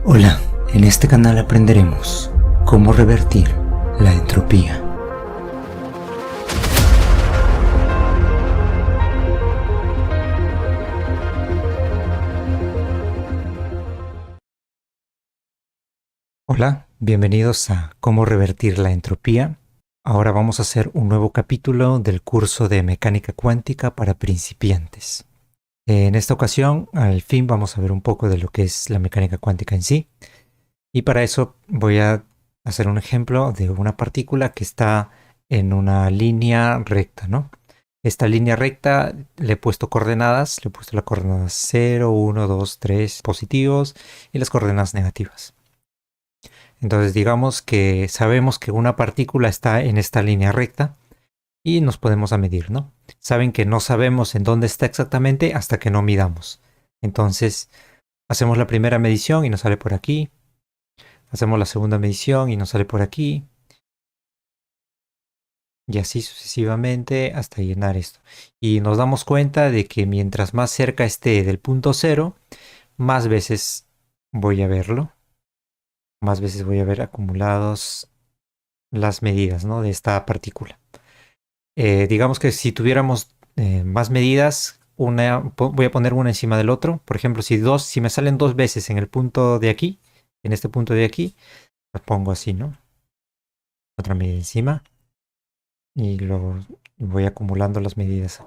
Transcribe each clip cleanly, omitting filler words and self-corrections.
Hola, en este canal aprenderemos cómo revertir la entropía. Hola, bienvenidos a Cómo revertir la entropía. Ahora vamos a hacer un nuevo capítulo del curso de mecánica cuántica para principiantes. En esta ocasión, al fin vamos a ver un poco de lo que es la mecánica cuántica en sí. Y para eso voy a hacer un ejemplo de una partícula que está en una línea recta, ¿no? Esta línea recta le he puesto coordenadas, le he puesto las coordenadas 0, 1, 2, 3 positivos y las coordenadas negativas. Entonces digamos que sabemos que una partícula está en esta línea recta y nos podemos medir, ¿no? Saben que no sabemos en dónde está exactamente hasta que no midamos. Entonces hacemos la primera medición y nos sale por aquí. Hacemos la segunda medición y nos sale por aquí. Y así sucesivamente hasta llenar esto. Y nos damos cuenta de que mientras más cerca esté del punto cero, más veces voy a verlo. Más veces voy a ver acumulados las medidas, ¿no?, de esta partícula. Digamos que si tuviéramos más medidas, voy a poner una encima del otro. Por ejemplo, si me salen dos veces en el punto de aquí, en este punto de aquí, las pongo así, ¿no? Otra medida encima. Y luego voy acumulando las medidas.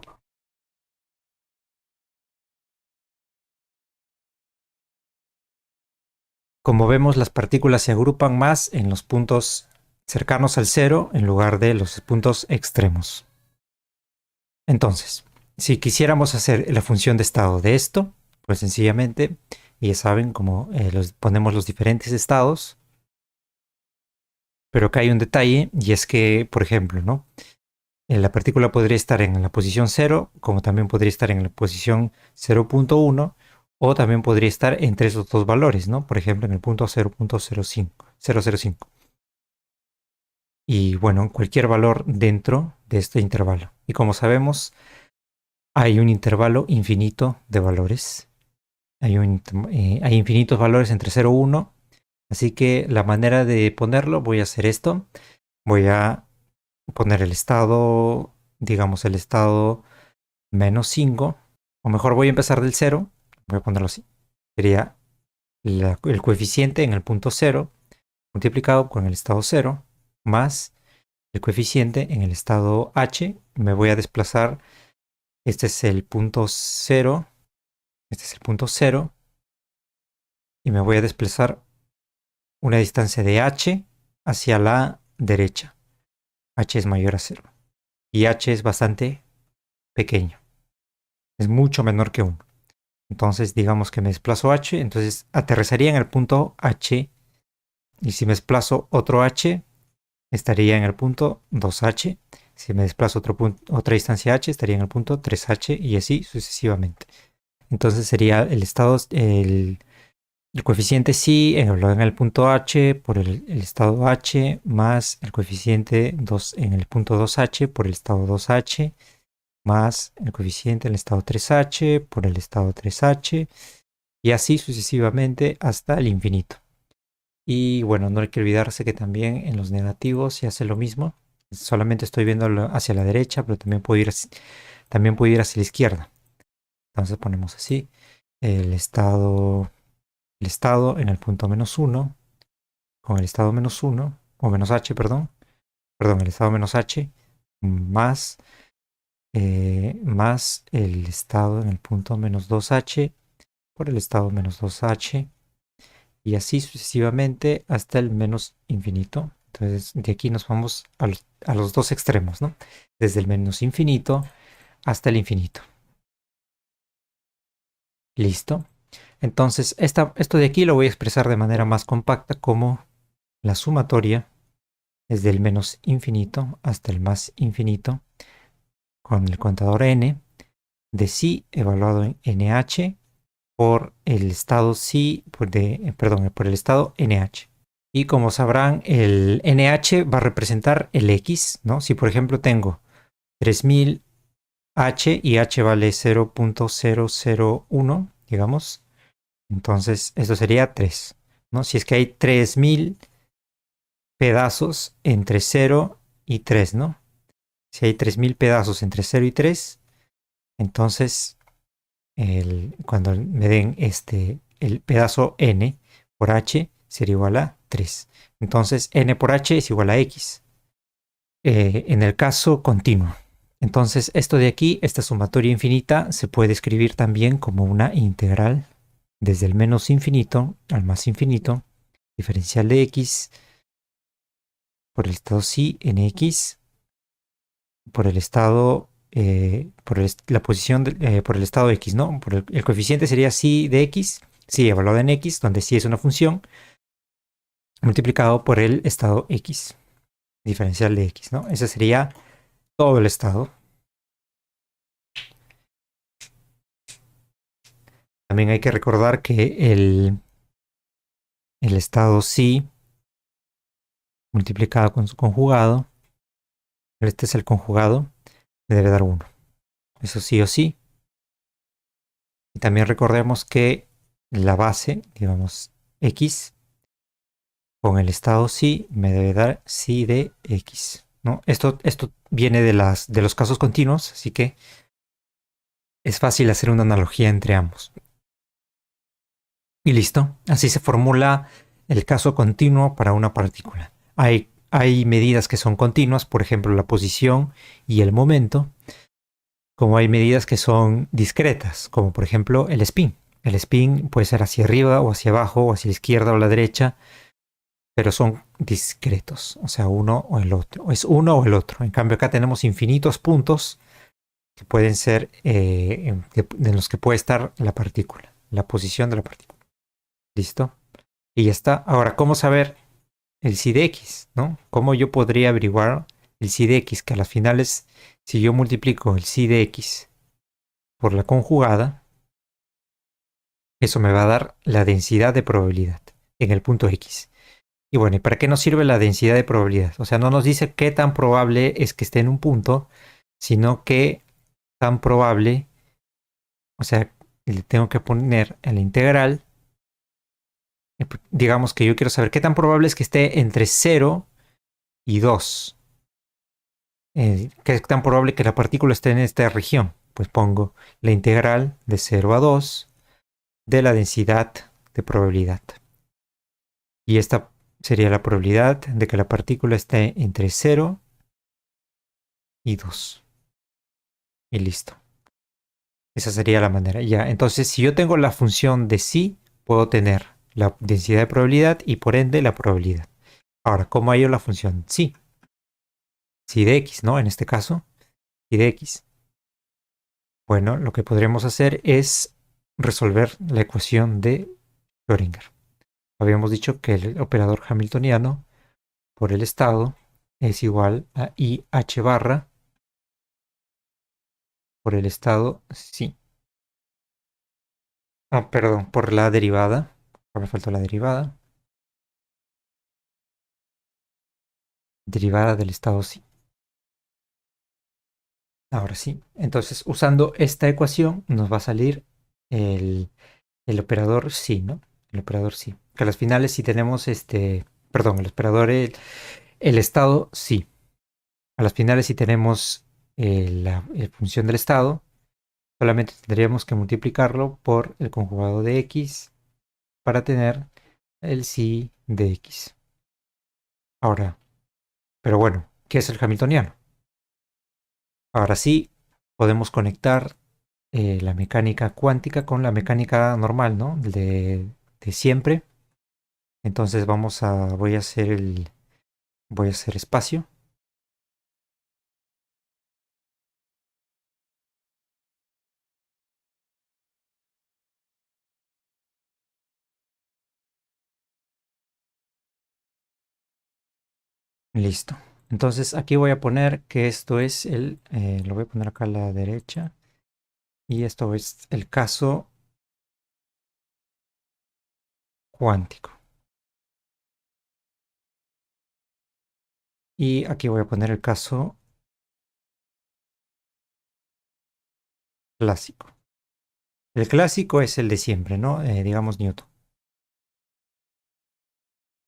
Como vemos, las partículas se agrupan más en los puntos cercanos al cero en lugar de los puntos extremos. Entonces, si quisiéramos hacer la función de estado de esto, pues sencillamente, ya saben cómo ponemos los diferentes estados. Pero acá hay un detalle, y es que, por ejemplo, ¿no?, la partícula podría estar en la posición 0, como también podría estar en la posición 0.1, o también podría estar entre esos dos valores, ¿no? Por ejemplo, en el punto 0.05. Y bueno, cualquier valor dentro de este intervalo. Y como sabemos, hay un intervalo infinito de valores. Hay infinitos valores entre 0 y 1. Así que la manera de ponerlo, voy a hacer esto. Voy a poner el estado, digamos el estado -5. O mejor voy a empezar del 0. Voy a ponerlo así. Sería el coeficiente en el punto 0 multiplicado con el estado 0 más el coeficiente en el estado h. Me voy a desplazar. Este es el punto 0. Este es el punto 0. Y me voy a desplazar una distancia de h hacia la derecha. H es mayor a 0. Y h es bastante pequeño. Es mucho menor que 1. Entonces digamos que me desplazo h. Entonces aterrizaría en el punto h. Y si me desplazo otro h, estaría en el punto 2h. Si me desplazo otra distancia h, estaría en el punto 3h y así sucesivamente. Entonces sería el estado, el coeficiente psi en el punto h por el estado h más el coeficiente 2 en el punto 2h por el estado 2h más el coeficiente en el estado 3h por el estado 3h y así sucesivamente hasta el infinito. Y bueno, no hay que olvidarse que también en los negativos se hace lo mismo. Solamente estoy viendo hacia la derecha, pero también puedo ir hacia la izquierda. Entonces ponemos así el estado en el punto -1 con el estado -1 o -h, perdón, el estado -h más el estado en el punto -2h por el estado -2h y así sucesivamente hasta el menos infinito. Entonces de aquí nos vamos a los dos extremos, ¿no? Desde el menos infinito hasta el infinito. Listo. Entonces esto de aquí lo voy a expresar de manera más compacta como la sumatoria desde el menos infinito hasta el más infinito con el contador n de psi evaluado en nh por el estado psi, por el estado nh. Y como sabrán, el nh va a representar el x, ¿no? Si por ejemplo tengo 3000 h y h vale 0.001, digamos, entonces esto sería 3. ¿no? Si es que hay 3000 pedazos entre 0 y 3, ¿no? Si hay 3000 pedazos entre 0 y 3, entonces cuando me den el pedazo n por h sería igual a 3. Entonces n por h es igual a x. En el caso continuo. Entonces esto de aquí, esta sumatoria infinita, se puede escribir también como una integral desde el menos infinito al más infinito, diferencial de x por el estado sí en x, por el estado, la posición, por el estado x, ¿no? Por el coeficiente sería sí de x, sí evaluado en x, donde sí es una función, multiplicado por el estado x, diferencial de x, ¿no? Ese sería todo el estado. También hay que recordar que el estado sí multiplicado con su conjugado, este es el conjugado, me debe dar 1. Eso sí o sí. Y también recordemos que la base, digamos, x, con el estado sí, me debe dar sí de x, ¿no? Esto viene de los casos continuos, así que es fácil hacer una analogía entre ambos. Y listo. Así se formula el caso continuo para una partícula. Hay medidas que son continuas, por ejemplo, la posición y el momento, como hay medidas que son discretas, como por ejemplo el spin. El spin puede ser hacia arriba o hacia abajo o hacia la izquierda o la derecha, pero son discretos, o sea, uno o el otro, es uno o el otro. En cambio, acá tenemos infinitos puntos que pueden ser en los que puede estar la partícula, la posición de la partícula. ¿Listo? Y ya está. Ahora, ¿cómo saber el psi de x? ¿No? ¿Cómo yo podría averiguar el psi de x? Que a las finales, si yo multiplico el psi de x por la conjugada, eso me va a dar la densidad de probabilidad en el punto x. Y bueno, ¿y para qué nos sirve la densidad de probabilidad? O sea, no nos dice qué tan probable es que esté en un punto, sino qué tan probable, o sea, le tengo que poner en la integral, digamos que yo quiero saber qué tan probable es que esté entre 0 y 2. ¿Qué tan probable que la partícula esté en esta región? Pues pongo la integral de 0 a 2 de la densidad de probabilidad. Y esta sería la probabilidad de que la partícula esté entre 0 y 2. Y listo. Esa sería la manera. Ya, entonces si yo tengo la función de sí, puedo tener la densidad de probabilidad y por ende la probabilidad. Ahora, ¿cómo hallo la función sí? Sí de x, ¿no? En este caso, sí de x. Bueno, lo que podríamos hacer es resolver la ecuación de Schrödinger. Habíamos dicho que el operador hamiltoniano por el estado es igual a IH barra por el estado sí. Ah, perdón, por la derivada. Me faltó la derivada. Derivada del estado sí. Ahora sí. Entonces, usando esta ecuación, nos va a salir el, el operador sí, ¿no? El operador sí. Que a las finales si tenemos perdón, el operador, el estado sí. A las finales si tenemos la función del estado, solamente tendríamos que multiplicarlo por el conjugado de x para tener el sí de x. Ahora, pero bueno, ¿qué es el hamiltoniano? Ahora sí, podemos conectar la mecánica cuántica con la mecánica normal, ¿no? De siempre. Entonces voy a hacer espacio. Listo. Entonces aquí voy a poner que esto es lo voy a poner acá a la derecha. Y esto es el caso cuántico. Y aquí voy a poner el caso clásico. El clásico es el de siempre, ¿no? Digamos Newton.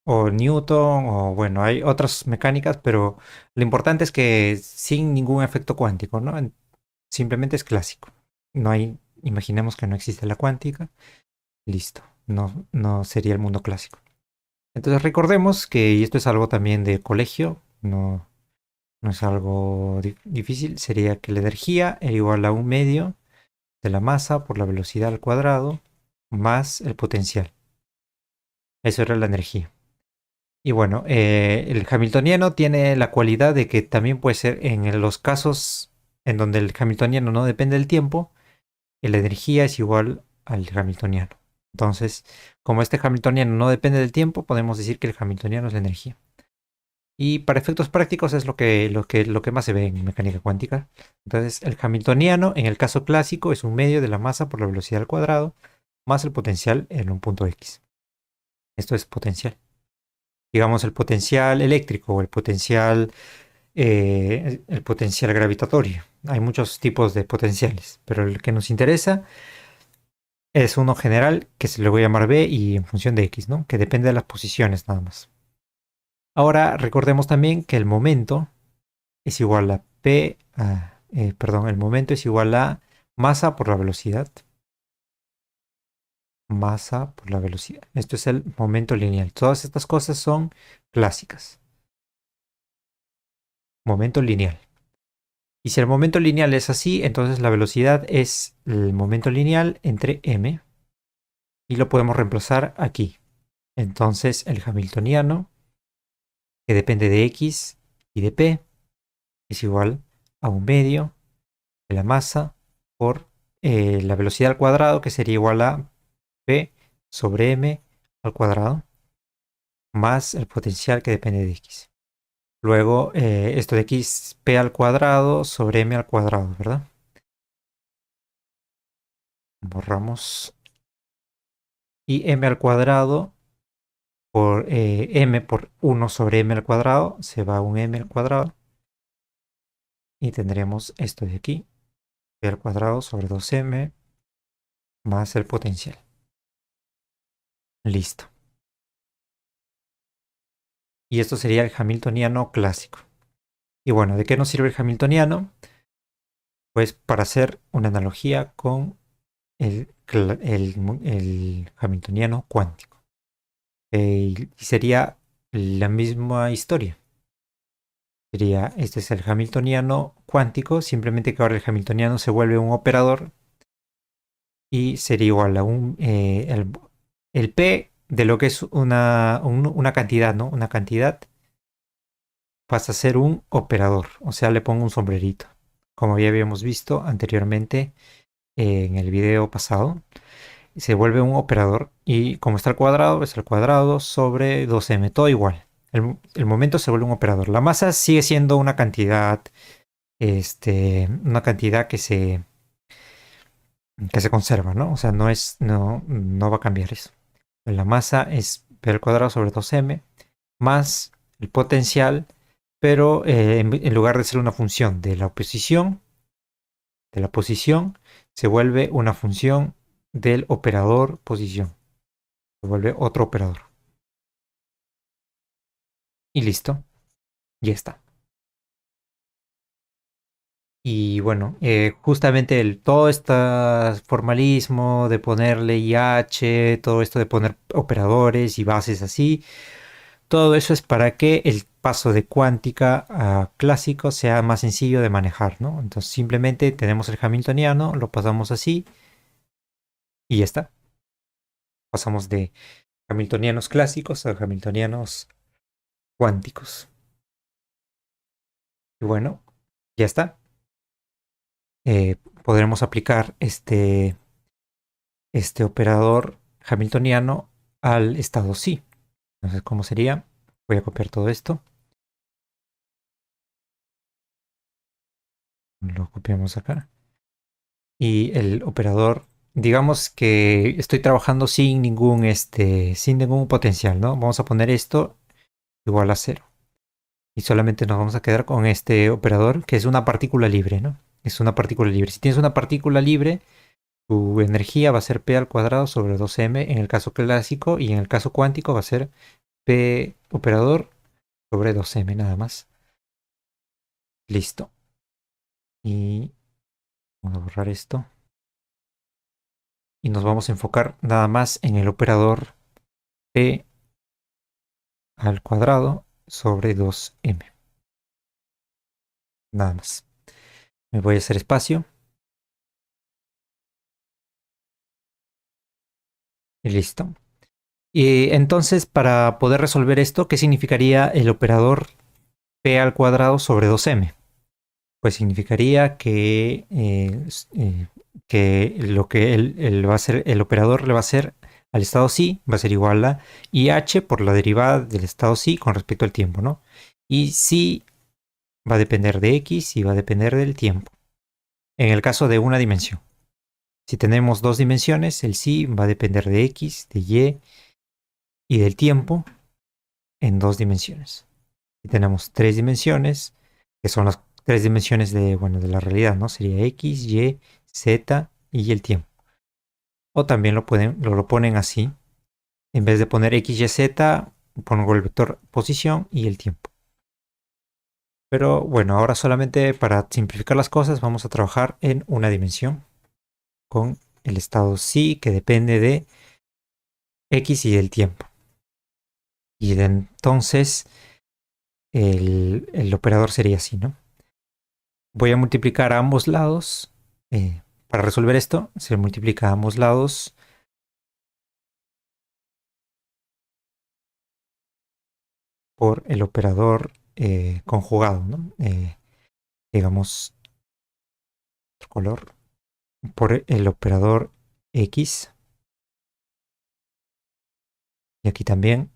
o Newton, o bueno, hay otras mecánicas, pero lo importante es que sin ningún efecto cuántico, ¿no? Simplemente es clásico. No hay, imaginemos que no existe la cuántica, listo, no sería el mundo clásico. Entonces recordemos que, y esto es algo también de colegio, no es algo difícil, sería que la energía era igual a un medio de la masa por la velocidad al cuadrado más el potencial. Eso era la energía. Y bueno, el hamiltoniano tiene la cualidad de que también puede ser en los casos en donde el hamiltoniano no depende del tiempo, la energía es igual al hamiltoniano. Entonces, como este hamiltoniano no depende del tiempo, podemos decir que el hamiltoniano es la energía. Y para efectos prácticos es lo que más se ve en mecánica cuántica. Entonces, el hamiltoniano, en el caso clásico, es un medio de la masa por la velocidad al cuadrado más el potencial en un punto X. Esto es potencial. Digamos, el potencial eléctrico o el potencial gravitatorio. Hay muchos tipos de potenciales, pero el que nos interesa es uno general que se le voy a llamar B y en función de X, ¿no? Que depende de las posiciones nada más. Ahora recordemos también que el momento es igual a el momento es igual a masa por la velocidad. Masa por la velocidad. Esto es el momento lineal. Todas estas cosas son clásicas. Momento lineal. Y si el momento lineal es así, entonces la velocidad es el momento lineal entre m. Y lo podemos reemplazar aquí. Entonces el hamiltoniano, que depende de x y de p, es igual a un medio de la masa por la velocidad al cuadrado, que sería igual a p sobre m al cuadrado, más el potencial que depende de x. Luego, esto de x, p al cuadrado sobre m al cuadrado, ¿verdad? Borramos. Y m al cuadrado por m por 1 sobre m al cuadrado, se va un m al cuadrado. Y tendremos esto de aquí, p al cuadrado sobre 2m más el potencial. Listo. Y esto sería el hamiltoniano clásico. Y bueno, ¿de qué nos sirve el hamiltoniano? Pues para hacer una analogía con el hamiltoniano cuántico. Y sería la misma historia. Este es el hamiltoniano cuántico, simplemente que ahora el hamiltoniano se vuelve un operador y sería igual a el P de lo que es una cantidad, ¿no? Una cantidad pasa a ser un operador, o sea, le pongo un sombrerito, como ya habíamos visto anteriormente en el video pasado. Se vuelve un operador y como está al cuadrado, es el cuadrado sobre 2m, todo igual. El momento se vuelve un operador. La masa sigue siendo una cantidad que se conserva, ¿no? O sea, no va a cambiar eso. La masa es p al cuadrado sobre 2m más el potencial, pero en lugar de ser una función de la posición, se vuelve una función del operador posición. Se vuelve otro operador. Y listo. Ya está. Y bueno, justamente todo este formalismo de ponerle IH, todo esto de poner operadores y bases así, todo eso es para que el paso de cuántica a clásico sea más sencillo de manejar, ¿no? Entonces simplemente tenemos el hamiltoniano, lo pasamos así y ya está. Pasamos de hamiltonianos clásicos a hamiltonianos cuánticos. Y bueno, ya está. Podremos aplicar este operador hamiltoniano al estado sí. Entonces, ¿cómo sería? Voy a copiar todo esto. Lo copiamos acá. Y el operador, digamos que estoy trabajando sin ningún potencial, ¿no? Vamos a poner esto igual a 0. Y solamente nos vamos a quedar con este operador, que es una partícula libre, ¿no? Es una partícula libre. Si tienes una partícula libre, tu energía va a ser p al cuadrado sobre 2m en el caso clásico y en el caso cuántico va a ser P operador sobre 2m nada más. Listo. Y vamos a borrar esto. Y nos vamos a enfocar nada más en el operador P al cuadrado sobre 2m. Nada más. Me voy a hacer espacio. Y listo. Y entonces, para poder resolver esto, ¿qué significaría el operador P al cuadrado sobre 2m? Pues significaría que lo que él va a hacer, el operador le va a hacer al estado sí, va a ser igual a IH por la derivada del estado sí con respecto al tiempo, ¿no? Y sí va a depender de X y va a depender del tiempo. En el caso de una dimensión. Si tenemos dos dimensiones, el sí va a depender de X, de y del tiempo en dos dimensiones. Si tenemos tres dimensiones, que son las tres dimensiones de, bueno, de la realidad, ¿no? Sería X, Y, Z y el tiempo. O también lo ponen así. En vez de poner X, Y, Z, pongo el vector posición y el tiempo. Pero bueno, ahora solamente para simplificar las cosas vamos a trabajar en una dimensión con el estado sí que depende de X y del tiempo. Y entonces el operador sería así, ¿no? Voy a multiplicar a ambos lados. Para resolver esto, se multiplica a ambos lados por el operador conjugado, ¿no? Digamos, otro color, por el operador X. Y aquí también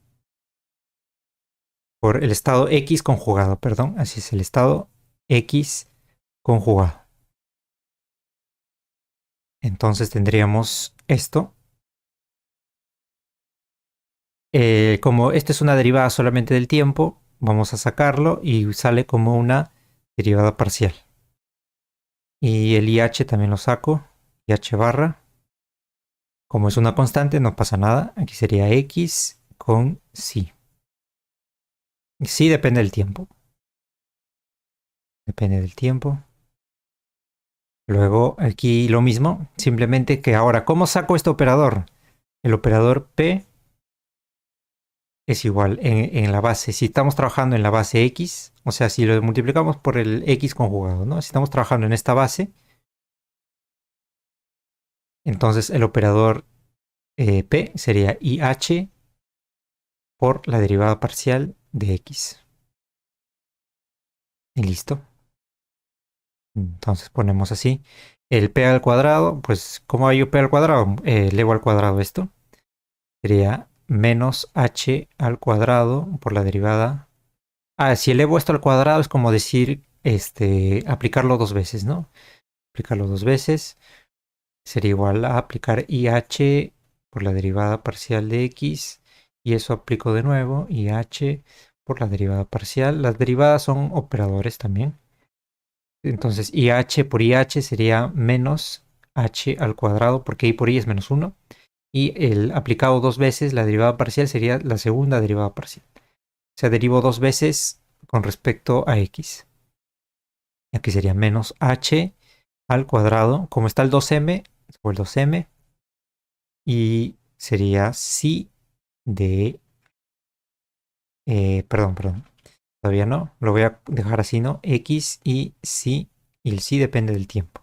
por el estado X conjugado, perdón. Así es, el estado X conjugado. Entonces tendríamos esto. Como esta es una derivada solamente del tiempo, vamos a sacarlo y sale como una derivada parcial. Y el IH también lo saco, IH barra. Como es una constante, no pasa nada. Aquí sería X con sí. Sí depende del tiempo. Depende del tiempo. Luego aquí lo mismo, simplemente que ahora, ¿cómo saco este operador? El operador P es igual en la base. Si estamos trabajando en la base X, o sea, si lo multiplicamos por el X conjugado, ¿no? Si estamos trabajando en esta base, entonces el operador P sería IH por la derivada parcial de X. Y listo. Entonces ponemos así. El P al cuadrado, pues, ¿cómo hay P al cuadrado? Elevo al cuadrado esto. Sería menos H al cuadrado por la derivada. Ah, si elevo esto al cuadrado es como decir, aplicarlo dos veces, ¿no? Aplicarlo dos veces sería igual a aplicar IH por la derivada parcial de X. Y eso aplico de nuevo, IH por la derivada parcial. Las derivadas son operadores también. Entonces, IH por IH sería menos H al cuadrado, porque I por I es menos 1. Y el aplicado dos veces, la derivada parcial sería la segunda derivada parcial. O sea, derivo dos veces con respecto a X. Aquí sería menos H al cuadrado. Como está el 2m, o el 2m. Y sería si de... perdón. Todavía no. Lo voy a dejar así, ¿no? X y si. Y el si depende del tiempo.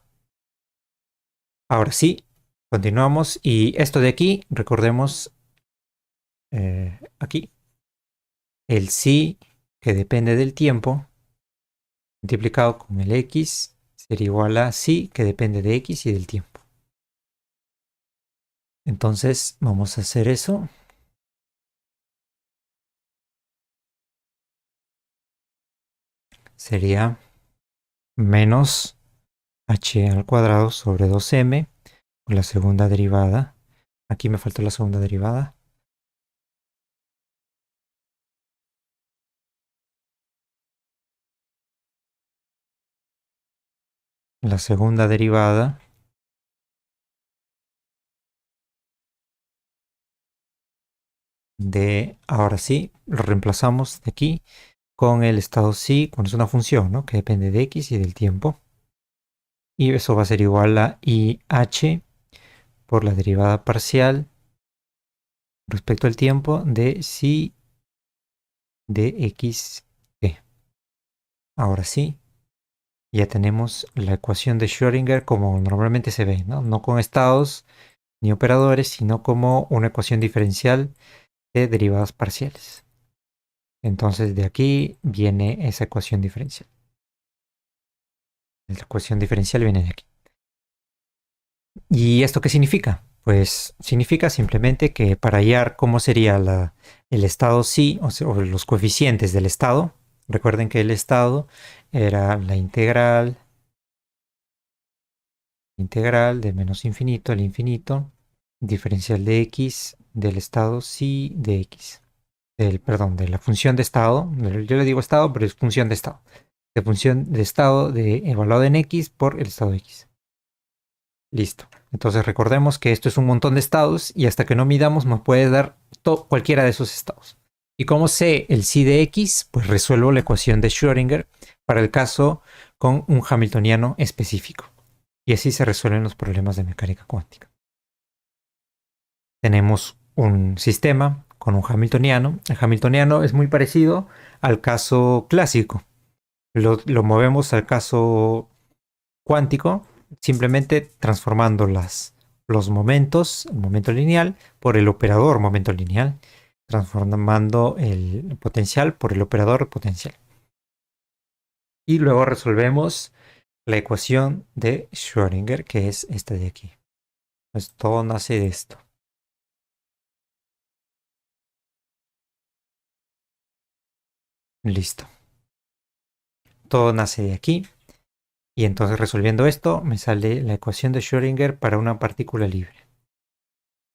Ahora sí, continuamos. Y esto de aquí, recordemos aquí. El sí que depende del tiempo multiplicado con el X sería igual a sí que depende de X y del tiempo. Entonces vamos a hacer eso. Sería menos h al cuadrado sobre 2m con la segunda derivada. Aquí me faltó la segunda derivada. La segunda derivada ahora sí, lo reemplazamos de aquí con el estado sí, cuando es una función, ¿no? Que depende de x y del tiempo. Y eso va a ser igual a IH por la derivada parcial respecto al tiempo de si de x. Ahora sí, ya tenemos la ecuación de Schrödinger como normalmente se ve, ¿no? No con estados ni operadores, sino como una ecuación diferencial de derivadas parciales. Entonces de aquí viene esa ecuación diferencial. La ecuación diferencial viene de aquí. ¿Y esto qué significa? Pues significa simplemente que para hallar cómo sería el estado sí, o los coeficientes del estado, recuerden que el estado era la integral de menos infinito al infinito, diferencial de x del estado sí de x. Perdón, de la función de estado, yo le digo estado, pero es función de estado. De función de estado evaluado en x por el estado de x. Listo. Entonces recordemos que esto es un montón de estados y hasta que no midamos nos puede dar cualquiera de esos estados. Y como sé el sí de x, pues resuelvo la ecuación de Schrödinger para el caso con un hamiltoniano específico. Y así se resuelven los problemas de mecánica cuántica. Tenemos un sistema con un hamiltoniano. El hamiltoniano es muy parecido al caso clásico. Lo movemos al caso cuántico simplemente transformando los momentos, el momento lineal, por el operador momento lineal, transformando el potencial por el operador potencial. Y luego resolvemos la ecuación de Schrödinger, que es esta de aquí. Pues todo nace de esto. Listo. Todo nace de aquí. Y entonces resolviendo esto me sale la ecuación de Schrödinger para una partícula libre.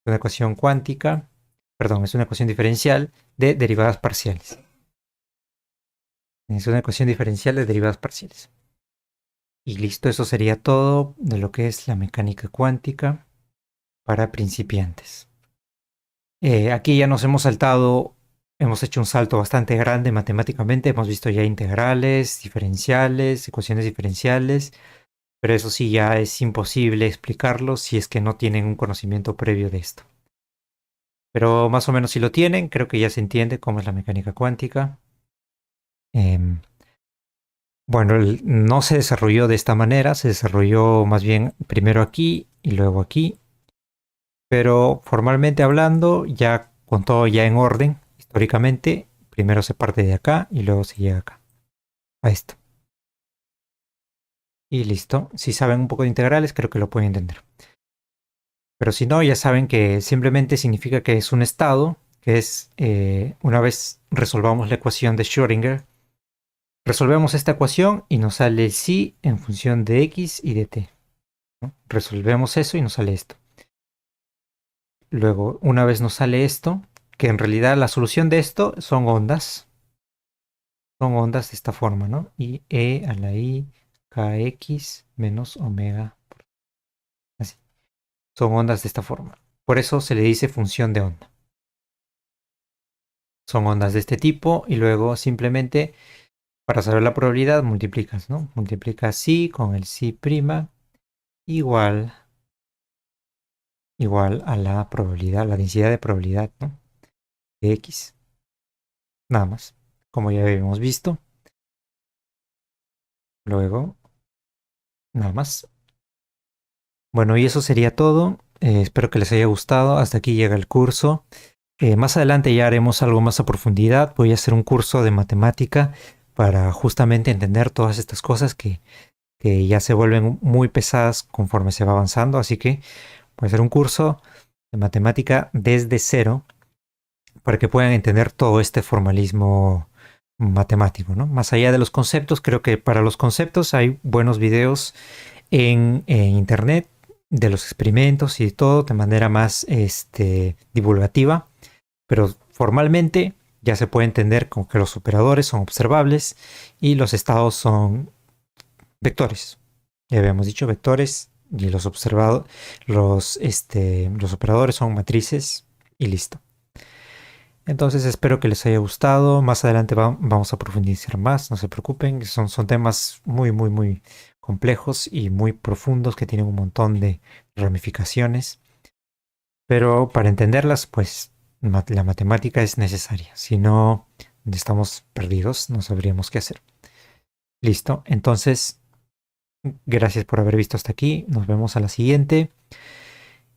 Una ecuación cuántica, perdón, es una ecuación diferencial de derivadas parciales. Es una ecuación diferencial de derivadas parciales. Y listo, eso sería todo de lo que es la mecánica cuántica para principiantes. Aquí ya nos hemos saltado, hemos hecho un salto bastante grande matemáticamente, hemos visto ya integrales, diferenciales, ecuaciones diferenciales, pero eso sí ya es imposible explicarlo si es que no tienen un conocimiento previo de esto. Pero más o menos si lo tienen, creo que ya se entiende cómo es la mecánica cuántica. Bueno, no se desarrolló de esta manera, se desarrolló más bien primero aquí y luego aquí, pero formalmente hablando, ya con todo ya en orden, históricamente, primero se parte de acá y luego se llega acá, a esto. Y listo, si saben un poco de integrales, creo que lo pueden entender. Pero si no, ya saben que simplemente significa que es un estado, que es, una vez resolvamos la ecuación de Schrödinger, resolvemos esta ecuación y nos sale el sí en función de x y de t, ¿no? Resolvemos eso y nos sale esto. Luego, una vez nos sale esto, que en realidad la solución de esto son ondas. Son ondas de esta forma, ¿no? Y e a la i kx menos omega. Así. Son ondas de esta forma. Por eso se le dice función de onda. Son ondas de este tipo y luego simplemente para saber la probabilidad multiplicas, ¿no? Multiplicas sí con el sí prima igual a la probabilidad, la densidad de probabilidad, ¿no? De x. Nada más, como ya habíamos visto. Luego, nada más. Bueno, y eso sería todo. Espero que les haya gustado. Hasta aquí llega el curso. Más adelante ya haremos algo más a profundidad. Voy a hacer un curso de matemática para justamente entender todas estas cosas que ya se vuelven muy pesadas conforme se va avanzando. Así que voy a hacer un curso de matemática desde cero para que puedan entender todo este formalismo matemático, ¿no? Más allá de los conceptos, creo que para los conceptos hay buenos videos en internet de los experimentos y todo de manera más divulgativa, pero formalmente ya se puede entender como que los operadores son observables y los estados son vectores. Ya habíamos dicho vectores y los operadores son matrices y listo. Entonces espero que les haya gustado. Más adelante vamos a profundizar más, no se preocupen. Son temas muy, muy, muy complejos y muy profundos que tienen un montón de ramificaciones. Pero para entenderlas, pues la matemática es necesaria. Si no, estamos perdidos, no sabríamos qué hacer. Listo, entonces, gracias por haber visto hasta aquí. Nos vemos a la siguiente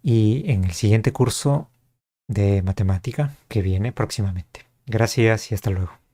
y en el siguiente curso de matemática que viene próximamente. Gracias y hasta luego.